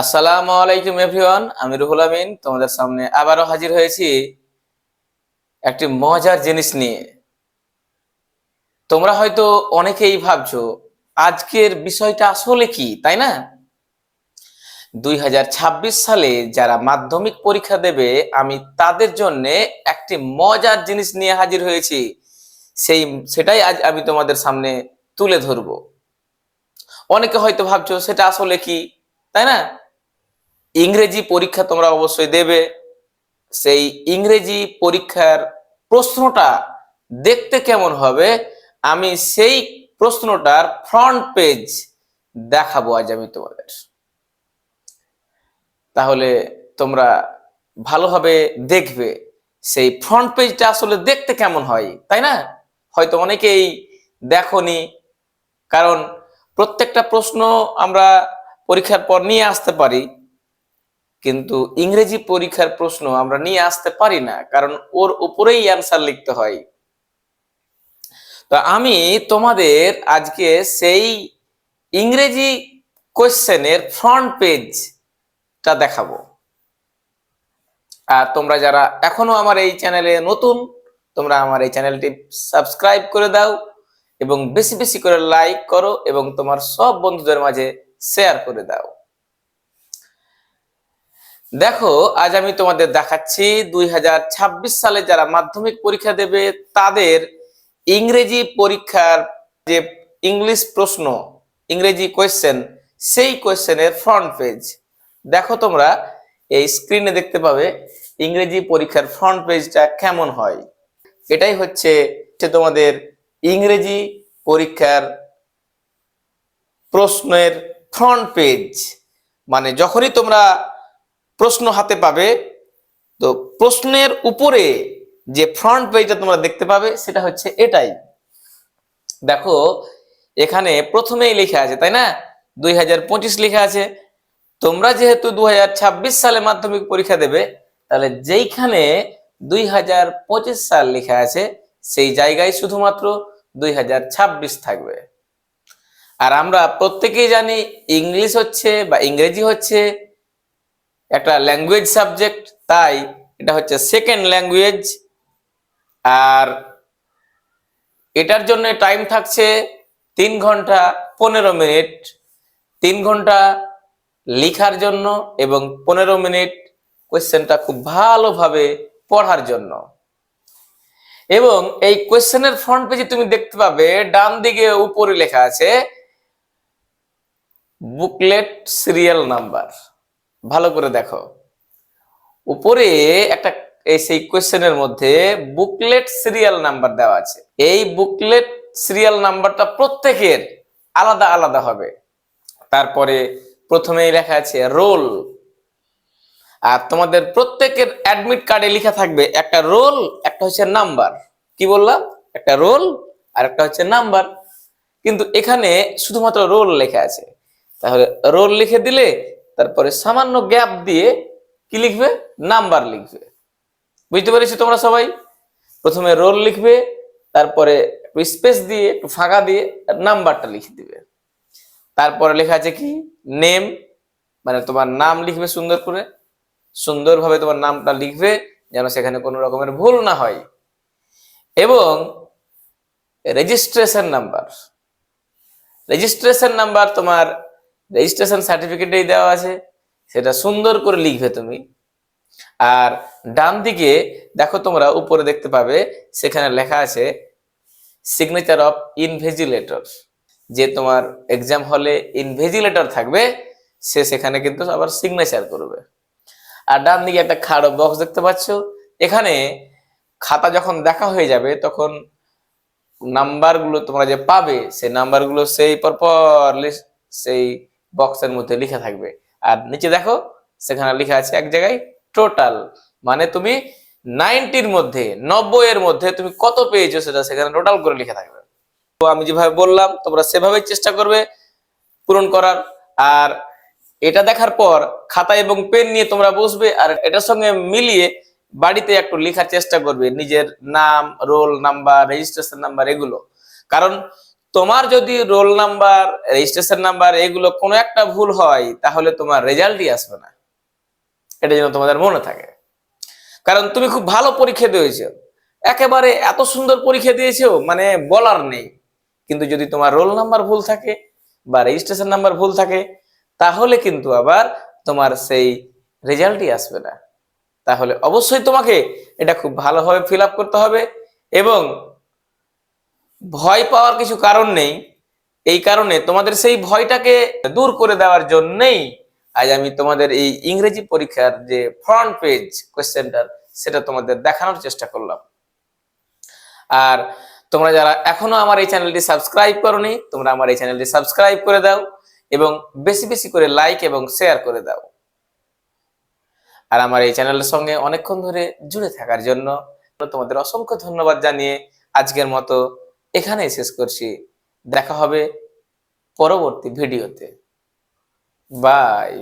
আসসালামু আলাইকুম এভরিওয়ান, আমি রুহুল আমিন তোমাদের সামনে আবারও হাজির হয়েছি একটি মজার জিনিস নিয়ে। তোমরা হয়তো অনেকেই ভাবছো আজকের বিষয়টা আসলে কি, তাই না? 2026 সালে যারা মাধ্যমিক পরীক্ষা দেবে আমি তাদের জন্য একটি মজার জিনিস নিয়ে হাজির হয়েছি। সেটাই আজ আমি তোমাদের সামনে তুলে ধরবো। অনেকে হয়তো ভাবছো সেটা আসলে কি, তাই না? ইংরেজি পরীক্ষা তোমরা অবশ্যই দেবে। সেই ইংরেজি পরীক্ষার প্রশ্নটা দেখতে কেমন হবে, আমি সেই প্রশ্নটার ফ্রন্ট পেজ দেখাবো আজ আমি তোমাদের। তাহলে তোমরা ভালোভাবে দেখবে সেই ফ্রন্ট পেজটা আসলে দেখতে কেমন হয়, তাই না? হয়তো অনেকেই দেখোনি, কারণ প্রত্যেকটা প্রশ্ন আমরা পরীক্ষার পর নিয়ে আসতে পারি, কিন্তু ইংরেজি পরীক্ষার প্রশ্ন আমরা নিয়ে আসতে পারি না, কারণ ওর উপরেই অ্যান্সার লিখতে হয়। তো আমি তোমাদের আজকে সেই ইংরেজি কোশ্চেনের ফ্রন্ট পেজটা দেখাবো। আর তোমরা যারা এখনো আমার এই চ্যানেলে নতুন, তোমরা আমার এই চ্যানেলটি সাবস্ক্রাইব করে দাও এবং বেশি বেশি করে লাইক করো এবং তোমার সব বন্ধুদের মাঝে শেয়ার করে দাও। দেখো, আজ আমি তোমাদের দেখাচ্ছি 2026 সালে যারা মাধ্যমিক পরীক্ষা দেবে তাদের ইংরেজি পরীক্ষার যে ইংলিশ প্রশ্ন, ইংরেজি কোয়েশ্চেন, সেই কোয়েশ্চেনের ফ্রন্ট পেজ। দেখো, তোমরা এই স্ক্রিনে দেখতে পাবে ইংরেজি পরীক্ষার ফ্রন্ট পেজটা কেমন হয়। এটাই হচ্ছে তোমাদের ইংরেজি পরীক্ষার প্রশ্নের ফ্রন্ট পেজ। মানে যখনই তোমরা প্রশ্ন হাতে পাবে, তো প্রশ্নের উপরে যে ফ্রন্ট পেজটা তোমরা দেখতে পাবে সেটা হচ্ছে এটাই। দেখো, এখানে প্রথমেই লেখা আছে, তাই না, 2025 লেখা আছে। তোমরা যেহেতু 2026 সালে মাধ্যমিক পরীক্ষা দেবে, তাহলে যেইখানে 2025 সাল লেখা আছে সেই জায়গায় শুধুমাত্র 2026 থাকবে। আর আমরা প্রত্যেকেই জানি ইংলিশ হচ্ছে বা ইংরেজি হচ্ছে একটা ল্যাঙ্গুয়েজ সাবজেক্ট, তাই এটা হচ্ছে সেকেন্ড ল্যাঙ্গুয়েজ। আর এটার জন্য টাইম থাকছে 3 ঘন্টা 15 মিনিট। 3 ঘন্টা লেখার জন্য এবং 15 মিনিট কোয়েশ্চেনটা খুব ভালোভাবে পড়ার জন্য। এবং এই কোয়েশ্চেনের ফ্রন্ট পেজে তুমি দেখতে পাবে ডান দিকে উপরে লেখা আছে বুকলেট সিরিয়াল নাম্বার। ভালো করে দেখো, উপরে একটা সেই কোয়েশ্চেনের মধ্যে বুকলেট সিরিয়াল নাম্বার দেওয়া আছে। এই বুকলেট সিরিয়াল নাম্বারটা প্রত্যেকের আলাদা আলাদা হবে। তারপরে প্রথমেই লেখা আছে রোল। আর তোমাদের প্রত্যেকের অ্যাডমিট কার্ডে লেখা থাকবে একটা রোল, একটা হচ্ছে নাম্বার। কি বললাম? একটা রোল আর একটা হচ্ছে নাম্বার। কিন্তু এখানে শুধুমাত্র রোল লেখা আছে। তাহলে রোল লিখে দিলে তারপরে সামান্য গ্যাপ দিয়ে কি লিখবে? নাম্বার লিখবে। বুঝতে পেরেছি তোমরা সবাই? প্রথমে রোল লিখবে, তারপরে স্পেস দিয়ে একটু ফাঁকা দিয়ে নাম্বারটা লিখে দিবে। তারপরে লেখা আছে কি? নেম, মানে তোমার নাম লিখবে সুন্দর করে, সুন্দরভাবে তোমার নামটা লিখবে যেন সেখানে কোনো রকমের ভুল না হয়। এবং রেজিস্ট্রেশন নাম্বার, রেজিস্ট্রেশন নাম্বার তোমার রেজিস্ট্রেশন সার্টিফিকেটেই দেওয়া আছে, সেটা সুন্দর করে লিখবে তুমি। আর ডান দিকে দেখো, তোমরা উপরে দেখতে পাবে সেখানে লেখা আছে সিগনেচার অফ ইনভিজিলেটর। যে তোমার এক্সাম হলে ইনভিজিলেটর থাকবে সে সেখানে কিন্তু আবার সিগনেচার করবে। আর ডান দিকে একটা খাড়ো বক্স দেখতে পাচ্ছ, এখানে খাতা যখন দেখা হয়ে যাবে তখন নাম্বারগুলো তোমরা যে পাবে সেই নাম্বারগুলো সেই পরপর সেই বক্সের মধ্যে লেখা থাকবে। আর নিচে দেখো সেখানে লেখা আছে এক জায়গায় টোটাল, মানে তুমি 90 মধ্যে 90 এর মধ্যে তুমি কত পেয়েছো সেটা সেখানে টোটাল করে লেখা থাকবে। তো আমি যেভাবে বললাম তোমরা সেভাবেই চেষ্টা করবে পূরণ করার। আর এটা দেখার পর খাতা এবং পেন নিয়ে তোমরা বসবে আর এটার সঙ্গে মিলিয়ে বাড়িতে একটু লেখার চেষ্টা করবে নিজের নাম, রোল নাম্বার, রেজিস্ট্রেশন নাম্বার, এগুলো। কারণ তোমার যদি রোল নাম্বার, রেজিস্ট্রেশন নাম্বার এগুলো কোনো একটা ভুল হয়, তাহলে তোমার রেজাল্টই আসবে না। এটা যেন তোমাদের মনে থাকে। কারণ তুমি খুব ভালো পরীক্ষা দিয়েছো, একেবারে এত সুন্দর পরীক্ষা দিয়েছো, মানে বলার নেই। কিন্তু যদি তোমার রোল নাম্বার ভুল থাকে বা রেজিস্ট্রেশন নাম্বার ভুল থাকে, তাহলে কিন্তু আবার তোমার সেই রেজাল্টই আসবে না। তাহলে অবশ্যই তোমাকে এটা খুব ভালোভাবে ফিল আপ করতে হবে। এবং ভয় পাওয়ার কিছু কারণ নেই। এই কারণে তোমাদের সেই ভয়টাকে দূর করে দেওয়ার জন্যই আজ আমি তোমাদের এই ইংরেজি পরীক্ষার যে ফ্রন্ট পেজ কোশ্চেনটার, সেটা তোমাদের দেখানোর চেষ্টা করলাম। আর তোমরা যারা এখনো আমার এই চ্যানেলটি সাবস্ক্রাইব করোনি, তোমরা আমার এই চ্যানেলটি সাবস্ক্রাইব করে দাও এবং বেশি বেশি করে লাইক এবং শেয়ার করে দাও। আর আমার এই চ্যানেলের সঙ্গে অনেকক্ষণ ধরে জুড়ে থাকার জন্য তোমাদের অসংখ্য ধন্যবাদ জানিয়ে আজকের মতো এখানেই শেষ করছি। দেখা হবে পরবর্তী ভিডিওতে। বাই।